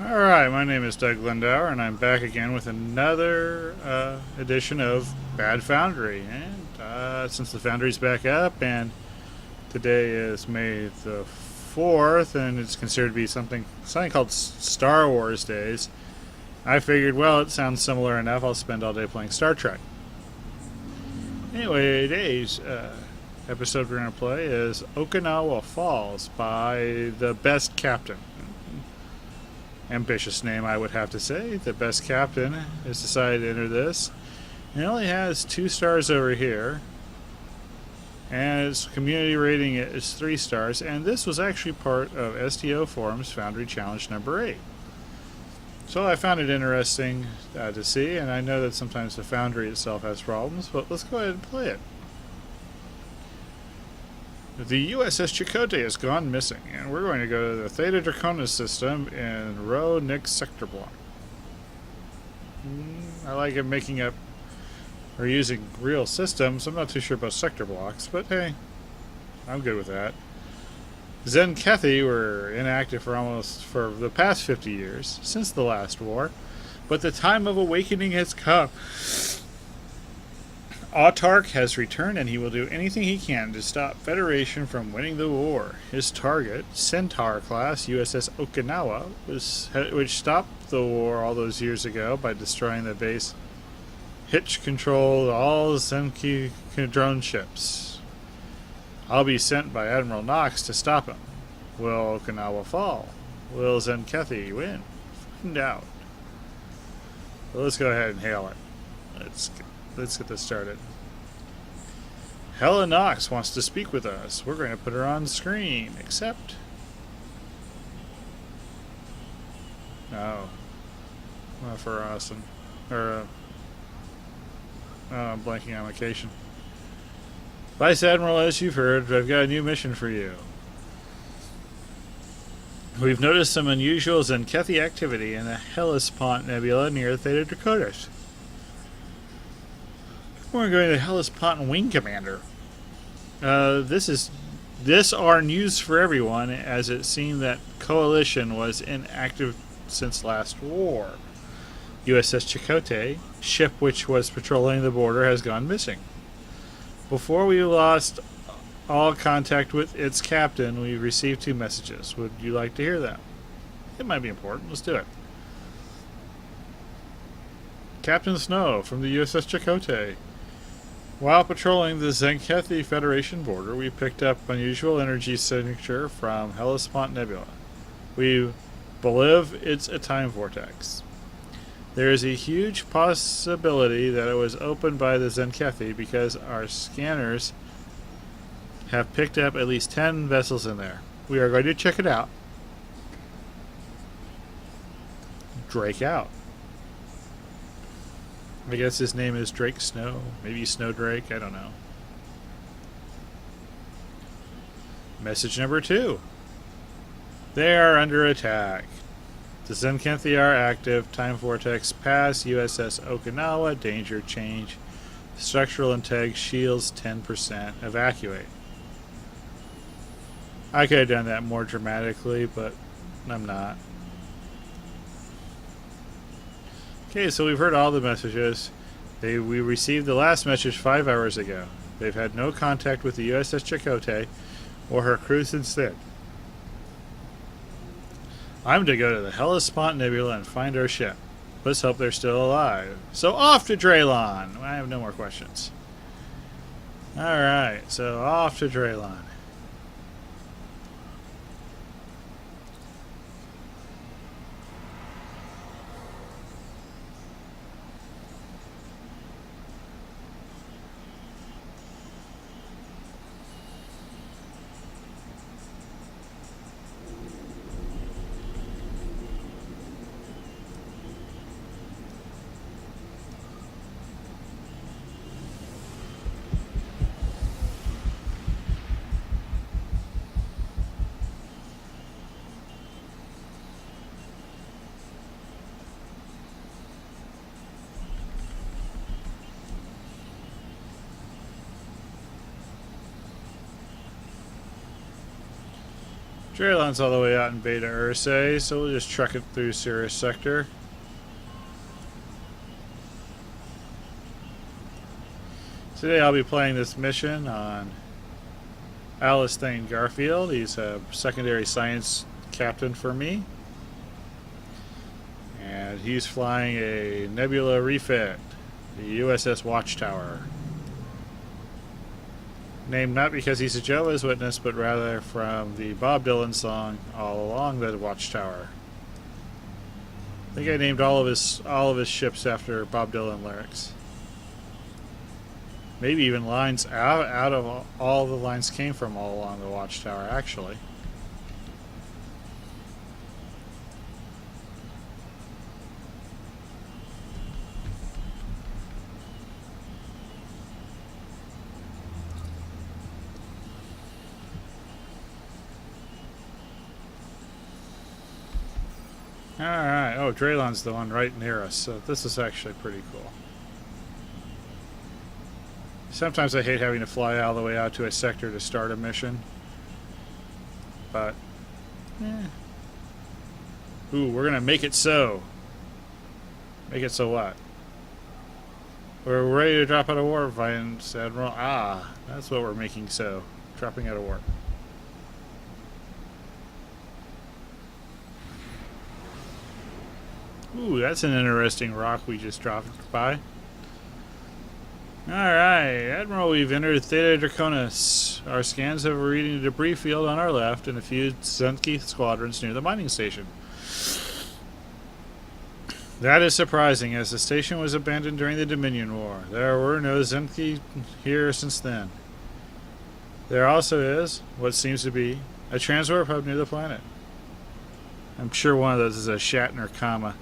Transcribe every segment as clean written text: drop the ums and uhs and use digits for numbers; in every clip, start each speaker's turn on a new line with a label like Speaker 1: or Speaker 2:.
Speaker 1: Alright, my name is Doug Lindauer, and I'm back again with another edition of Bad Foundry. And since the Foundry's back up, and today is May the 4th, and it's considered to be something called Star Wars Days, I figured, well, it sounds similar enough, I'll spend all day playing Star Trek. Anyway, today's episode we're going to play is Okinawa Falls by the Best Captain. Ambitious name, I would have to say. The Best Captain has decided to enter this. It only has 2 stars over here, and its community rating is 3 stars, and this was actually part of STO Forum's Foundry Challenge number 8. So I found it interesting to see, and I know that sometimes the Foundry itself has problems, but let's go ahead and play it. The USS Chakotay has gone missing, and we're going to go to the Theta Draconis system in Rho Nix sector block. I like it making up or using real systems. I'm not too sure about sector blocks, but hey, I'm good with that. Zen Kethi were inactive for the past 50 years, since the last war, but the time of awakening has come. Autark has returned, and he will do anything he can to stop Federation from winning the war. His target, Centaur-class USS Okinawa, which stopped the war all those years ago by destroying the base, hitch-controlled all Zenki drone ships. I'll be sent by Admiral Knox to stop him. Will Okinawa fall? Will Zenkethi win? Find out. Well, let's go ahead and hail it. Let's get this started. Helen Knox wants to speak with us. We're going to put her on screen. Accept. Oh. Well, for Austin. Or, I'm blanking on location. Vice Admiral, as you've heard, I've got a new mission for you. We've noticed some unusual Zenkethi activity in the Hellespont Nebula near Theta Draconis. We're going to Hellespont Wing Commander. This are news for everyone, as it seemed that Coalition was inactive since last war. USS Chakotay, ship which was patrolling the border, has gone missing. Before we lost all contact with its captain, we received 2 messages. Would you like to hear them? It might be important. Let's do it. Captain Snow from the USS Chakotay. While patrolling the Zenkethi Federation border, we picked up unusual energy signature from Hellespont Nebula. We believe it's a time vortex. There is a huge possibility that it was opened by the Zenkethi because our scanners have picked up at least 10 vessels in there. We are going to check it out. Drake out. I guess his name is Drake Snow. Maybe Snow Drake. I don't know. Message number 2. They are under attack. The Zenkethi are active. Time vortex pass. USS Okinawa. Danger change. Structural integ. Shields 10%. Evacuate. I could have done that more dramatically, but I'm not. Okay, so we've heard all the messages. We received the last message 5 hours ago. They've had no contact with the USS Chakotay or her crew since then. I'm to go to the Hellespont Nebula and find our ship. Let's hope they're still alive. So off to Draylon. I have no more questions. Alright, so off to Draylon. Draylon's all the way out in Beta Ursay, so we'll just truck it through Cirrus Sector. Today I'll be playing this mission on Alice Thane Garfield. He's a secondary science captain for me. And he's flying a Nebula refit, the USS Watchtower. Named not because he's a Jehovah's Witness, but rather from the Bob Dylan song All Along the Watchtower. I think I named all of his ships after Bob Dylan lyrics. Maybe even lines out of all the lines came from All Along the Watchtower, actually. Alright, oh, Draylon's the one right near us, so this is actually pretty cool. Sometimes I hate having to fly all the way out to a sector to start a mission. But, Ooh, we're gonna make it so. Make it so what? We're ready to drop out of warp, Vice Admiral. Ah, that's what we're making so. Dropping out of warp. Ooh, that's an interesting rock we just dropped by. Alright, Admiral, we've entered Theta Draconis. Our scans have a reading a debris field on our left and a few Zenki squadrons near the mining station. That is surprising, as the station was abandoned during the Dominion War. There were no Zenki here since then. There also is, what seems to be, a transwarp hub near the planet. I'm sure one of those is a Shatner comma.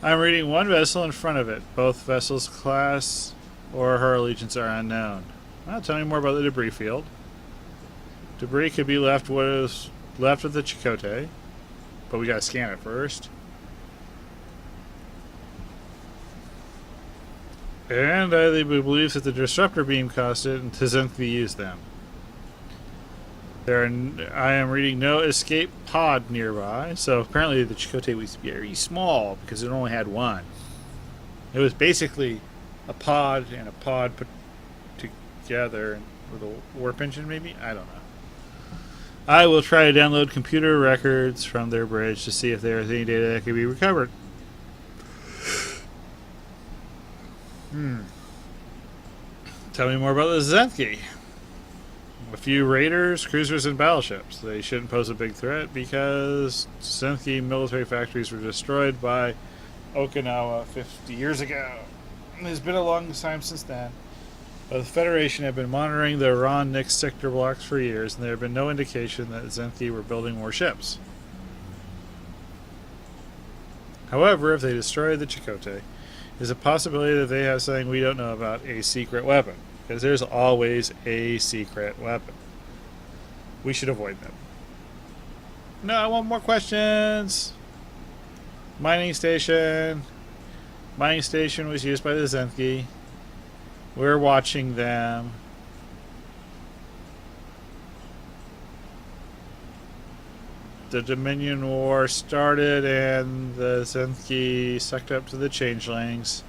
Speaker 1: I'm reading one vessel in front of it. Both vessels' class or her allegiance are unknown. Well, tell me more about the debris field. Debris could be left what is left of the Chakotay, but we gotta scan it first. And I believe that the disruptor beam caused it and Zenki used them. I am reading no escape pod nearby, so apparently the Chakotay was very small because it only had one. It was basically a pod and a pod put together with a warp engine, maybe? I don't know. I will try to download computer records from their bridge to see if there is any data that can be recovered. Tell me more about the Zenki. A few raiders, cruisers, and battleships. They shouldn't pose a big threat because Zenki military factories were destroyed by Okinawa 50 years ago. It's been a long time since then. But the Federation have been monitoring the Iran-Nix sector blocks for years, and there have been no indication that Zenki were building more ships. However, if they destroy the Chakotay, there's a possibility that they have something we don't know about, a secret weapon. Because there's always a secret weapon. We should avoid them. No, I want more questions. Mining station. Mining station was used by the Zenki. We're watching them. The Dominion War started and the Zenki sucked up to the changelings.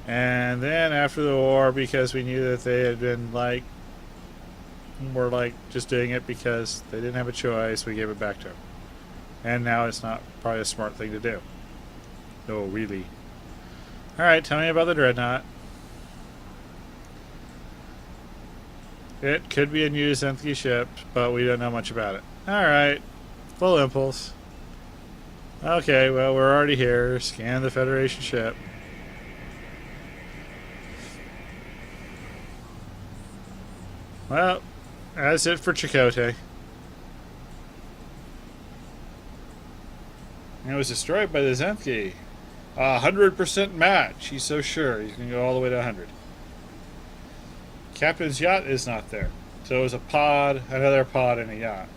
Speaker 1: And then after the war, because we knew that they had been were just doing it because they didn't have a choice, we gave it back to them. And now it's not probably a smart thing to do. No, really. Alright, tell me about the Dreadnought. It could be a new Zenki ship, but we don't know much about it. Alright, full impulse. Okay, well, we're already here. Scan the Federation ship. Well, that's it for Chakotay. It was destroyed by the Zenki. 100% match. He's so sure. He's going to go all the way to 100. Captain's yacht is not there. So it was a pod, another pod, and a yacht.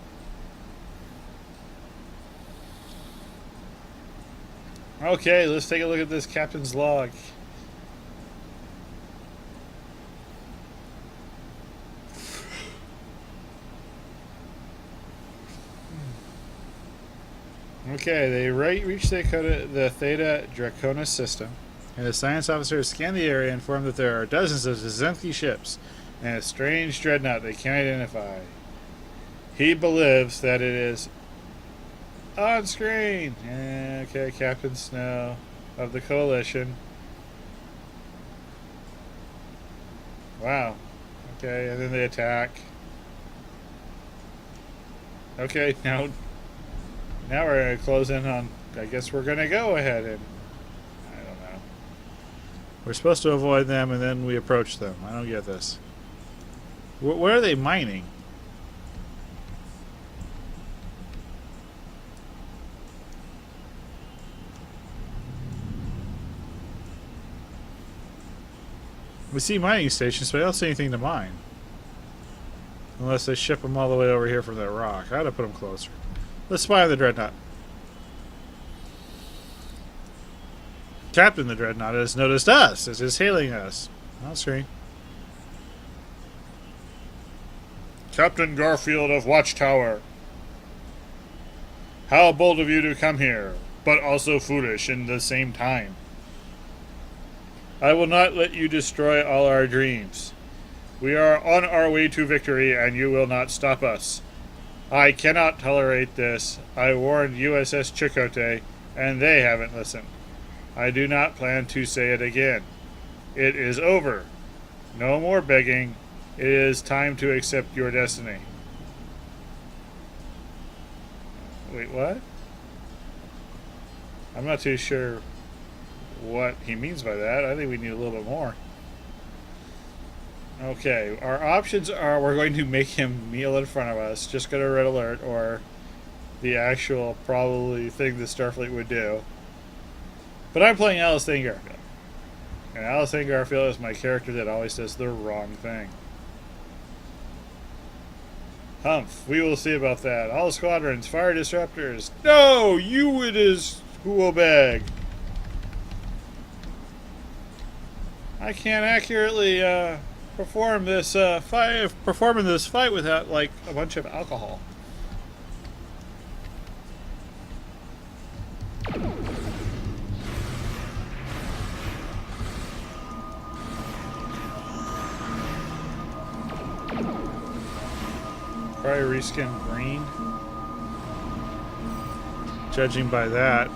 Speaker 1: Okay, let's take a look at this captain's log. Okay, they reach the Theta Draconis system, and the science officers scan the area and inform that there are dozens of Zenki ships and a strange dreadnought they can't identify. He believes that it is on screen. Okay, Captain Snow of the Coalition. Wow. Okay, and then they attack. Okay, now we're going to close in on... I guess we're going to go ahead and... I don't know. We're supposed to avoid them and then we approach them. I don't get this. What are they mining? We see mining stations, but I don't see anything to mine. Unless they ship them all the way over here from that rock. I ought to put them closer. Let's spy on the Dreadnought. Captain the Dreadnought has noticed us. It is hailing us. On screen. Captain Garfield of Watchtower. How bold of you to come here, but also foolish in the same time. I will not let you destroy all our dreams. We are on our way to victory, and you will not stop us. I cannot tolerate this. I warned USS Chakotay, and they haven't listened. I do not plan to say it again. It is over. No more begging. It is time to accept your destiny. Wait, what? I'm not too sure what he means by that. I think we need a little bit more. Okay, our options are we're going to make him kneel in front of us, just go to red alert, or the actual probably thing the Starfleet would do. But I'm playing Alice Thane Garfield. And Alice Thane Garfield is my character that always does the wrong thing. Humph, we will see about that. All squadrons, fire disruptors. No, you it is who will beg. I can't accurately perform this fight without like a bunch of alcohol. Probably reskin green. Judging by that,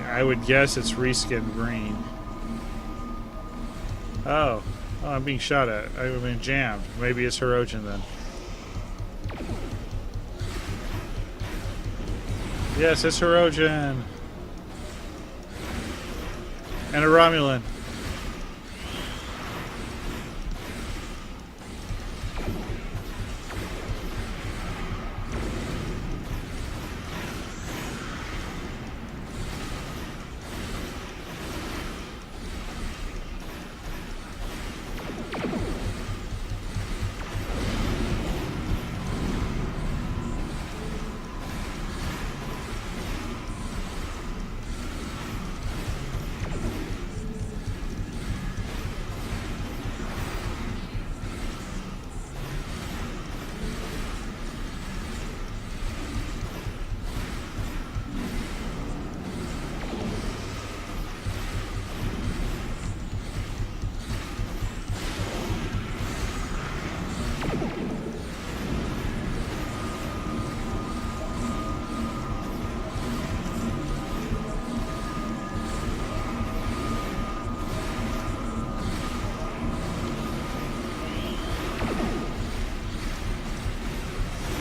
Speaker 1: I would guess it's reskin green. Oh, I'm being shot at. I've been jammed. Maybe it's Hirogen then. Yes, it's Hirogen. And a Romulan.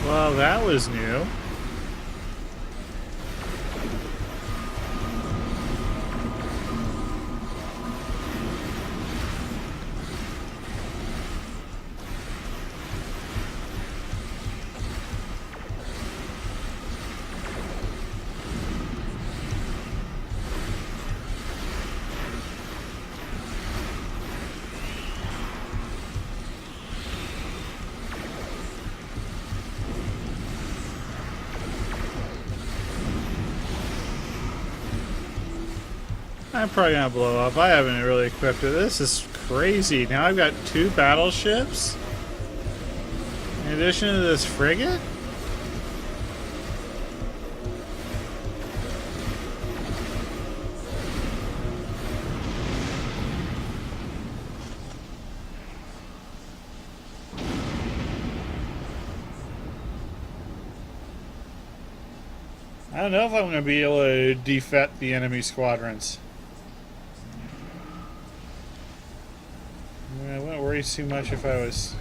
Speaker 1: Well, that was new. I'm probably gonna blow up. I haven't really equipped it. This is crazy. Now I've got 2 battleships in addition to this frigate. I don't know if I'm going to be able to defect the enemy squadrons. I wouldn't worry too much if I was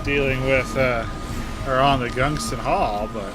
Speaker 1: dealing with, or on the Gungston Hall, but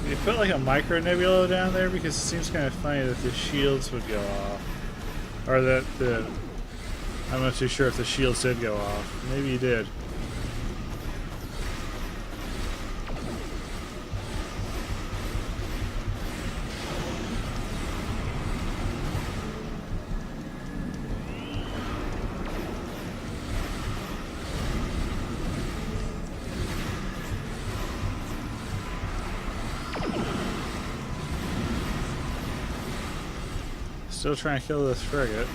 Speaker 1: you put like a micro nebula down there because it seems kind of funny that the shields would go off, or that the I'm not too sure if the shields did go off. Maybe you did. Still trying to kill this frigate.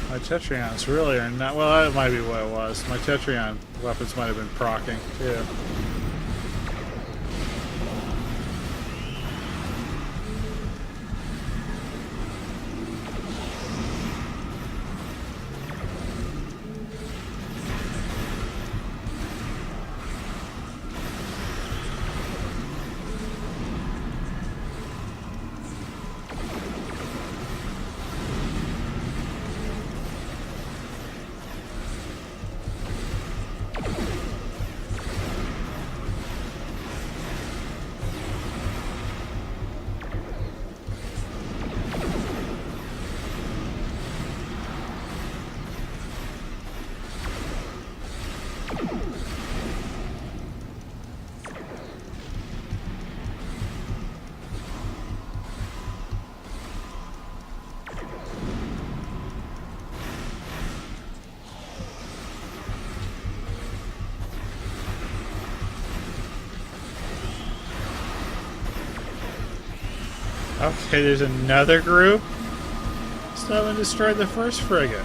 Speaker 1: My Tetrions really are not. Well, that might be what it was. My Tetrion weapons might have been proccing too. Okay, there's another group. Still haven't destroyed the first frigate.